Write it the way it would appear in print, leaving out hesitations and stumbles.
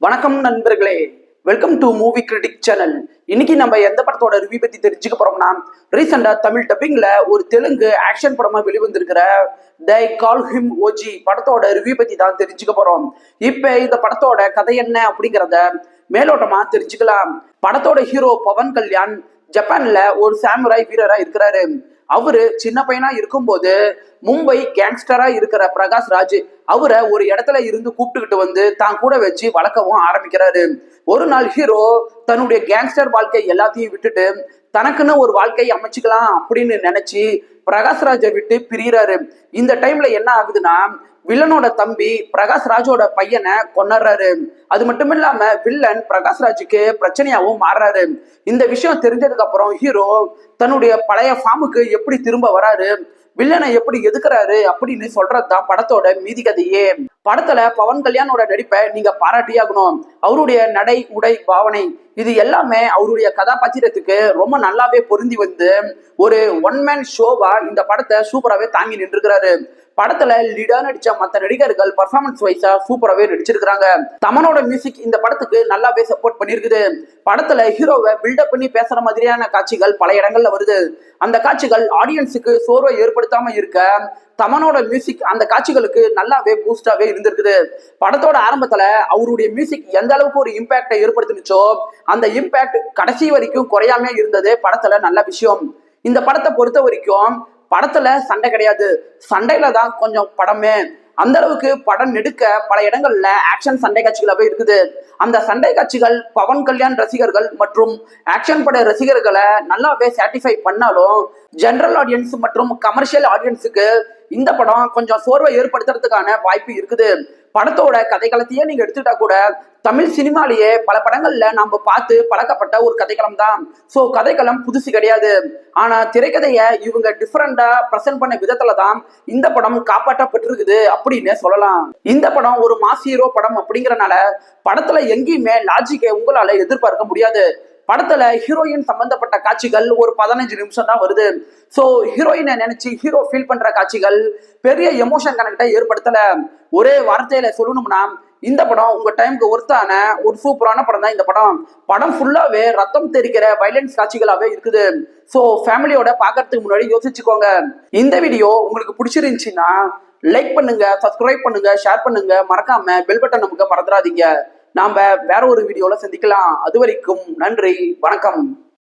வணக்கம் நண்பர்களே, welcome to movie critic channel. இன்னைக்கு நம்ம எந்த படத்தோட ரிவ்யூ பத்தி தெரிஞ்சுக்க போறோம்னா, ரீசெண்டா தமிழ் டப்பிங்ல ஒரு தெலுங்கு ஆக்ஷன் படமா வெளிவந்திருக்கிற தை கால் ஹிம் ஓஜி படத்தோட ரிவ்யூ பத்தி தான் தெரிஞ்சுக்க போறோம். இப்ப இந்த படத்தோட கதை என்ன அப்படிங்கிறத மேலோட்டமா தெரிஞ்சுக்கலாம். படத்தோட ஹீரோ பவன் கல்யாண் ஜப்பான்ல ஒரு சாமுராய் வீரரா இருக்கிறாரு. அவரு சின்ன பையனா இருக்கும்போது மும்பை கேங்ஸ்டரா இருக்கிற பிரகாஷ் ராஜ் அவரை ஒரு இடத்துல இருந்து கூப்பிட்டுக்கிட்டு வந்து தான் கூட வச்சு வளர்க்கவும் ஆரம்பிக்கிறாரு. ஒரு நாள் ஹீரோ தன்னுடைய கேங்ஸ்டர் வாழ்க்கை எல்லாத்தையும் விட்டுட்டு தனக்குன்னு ஒரு வாழ்க்கை அமைச்சுக்கலாம் அப்படின்னு நினைச்சு பிரகாஷ் ராஜை விட்டு பிரியறாரு. இந்த டைம்ல என்ன ஆகுதுன்னா, வில்லனோட தம்பி பிரகாஷ் ராஜோட பையனை கொண்டாடுறாரு. அது மட்டும் இல்லாம வில்லன் பிரகாஷ் ராஜுக்கு பிரச்சனையாவும் மாறுறாரு. இந்த விஷயம் தெரிஞ்சதுக்கு அப்புறம் ஹீரோ தன்னுடைய பழைய ஃபார்முக்கு எப்படி திரும்ப வராரு, வில்லனை எப்படி எதுக்குறாரு அப்படின்னு சொல்றதுதான் படத்தோட மீதி கதையே. படத்துல பவன் கல்யாணோட நடிப்பை நீங்க பாராட்டியாகணும். அவருடைய நடை, உடை, பாவனை இது எல்லாமே அவருடைய கதாபாத்திரத்துக்கு ரொம்ப நல்லாவே பொருந்தி வந்து ஒரு ஒன் மேன் ஷோவா இந்த படத்தை சூப்பராகவே தாங்கி நின்றுக்கிறாரு. படத்துல லீடா நடிச்ச மற்ற நடிகர்கள் பர்ஃபார்மன்ஸ் வைஸா சூப்பராகவே நடிச்சிருக்காங்க. தமனோட மியூசிக் இந்த படத்துக்கு நல்லாவே சப்போர்ட் பண்ணிருக்குது. படத்துல ஹீரோவை பில்டப் பண்ணி பேசுற மாதிரியான காட்சிகள் பல இடங்கள்ல வருது. அந்த காட்சிகள் ஆடியன்ஸுக்கு சோர்வை ஏற்படுத்தாம இருக்க தமனோட மியூசிக் அந்த காட்சிகளுக்கு நல்லாவே பூஸ்டாவே இருந்திருக்குது. படத்தோட ஆரம்பத்துல அவருடைய மியூசிக் எந்த அளவுக்கு ஒரு இம்பாக்டை ஏற்படுத்தினுச்சோ அந்த இம்பாக்ட் கடைசி வரைக்கும் குறையாம இருந்தது படத்துல நல்ல விஷயம். இந்த படத்தை பொறுத்த வரைக்கும் படத்துல சண்டை கிடையாது, சண்டையில தான் கொஞ்சம் படமே. அந்த அளவுக்கு படம் நெடுக்க பல இடங்கள்ல ஆக்ஷன் சண்டை காட்சிகளாவே இருக்குது. அந்த சண்டை காட்சிகள் பவன் கல்யாண் ரசிகர்கள் மற்றும் ஆக்ஷன் பட ரசிகர்களை நல்லாவே சாட்டிஸ்ஃபை பண்ணாலும் ஜெனரல் ஆடியன்ஸ் மற்றும் கமர்ஷியல் ஆடியன்ஸுக்கு இந்த படம் கொஞ்சம் சோர்வை ஏற்படுத்துறதுக்கான வாய்ப்பு இருக்குது. படத்தோட கதைக்களத்தையே நீங்க எடுத்துட்டா கூட தமிழ் சினிமாலேயே பல படங்கள்ல நம்ம பார்த்து பழக்கப்பட்ட ஒரு கதைக்களம் தான். ஸோ கதைக்களம் புதுசு கிடையாது. ஆனா திரைக்கதையை இவங்க டிஃப்ரெண்டா ப்ரெசென்ட் பண்ண விதத்துல தான் இந்த படம் காப்பாற்றப்பட்டிருக்குது அப்படின்னு சொல்லலாம். இந்த படம் ஒரு மாஸ் ஹீரோ படம் அப்படிங்கறனால படத்துல எங்கேயுமே லாஜிக்கை உங்களால எதிர்பார்க்க முடியாது. படத்துல ஹீரோயின் சம்பந்தப்பட்ட காட்சிகள் ஒரு 15 நிமிஷம் தான் வருது. ஸோ ஹீரோயினை நினைச்சு ஹீரோ ஃபீல் பண்ற காட்சிகள் பெரிய எமோஷன் கனெக்டை ஏற்படுத்தல. ஒரே வார்த்தையில சொல்லணும்னா இந்த படம் உங்க டைமுக்கு ஒர்த்தான ஒரு சூப்பரான படம் தான். இந்த படம் ஃபுல்லாவே ரத்தம் தெரிக்கிற வைலன்ஸ் காட்சிகளாவே இருக்குது. ஸோ ஃபேமிலியோட பாக்கிறதுக்கு முன்னாடி யோசிச்சுக்கோங்க. இந்த வீடியோ உங்களுக்கு பிடிச்சிருந்துச்சுன்னா லைக் பண்ணுங்க, சப்ஸ்கிரைப் பண்ணுங்க, ஷேர் பண்ணுங்க, மறக்காம பெல் பட்டன் நமக்கு மறந்துடாதீங்க. நாம வேற ஒரு வீடியோல சந்திக்கலாம். அது வரைக்கும் நன்றி, வணக்கம்.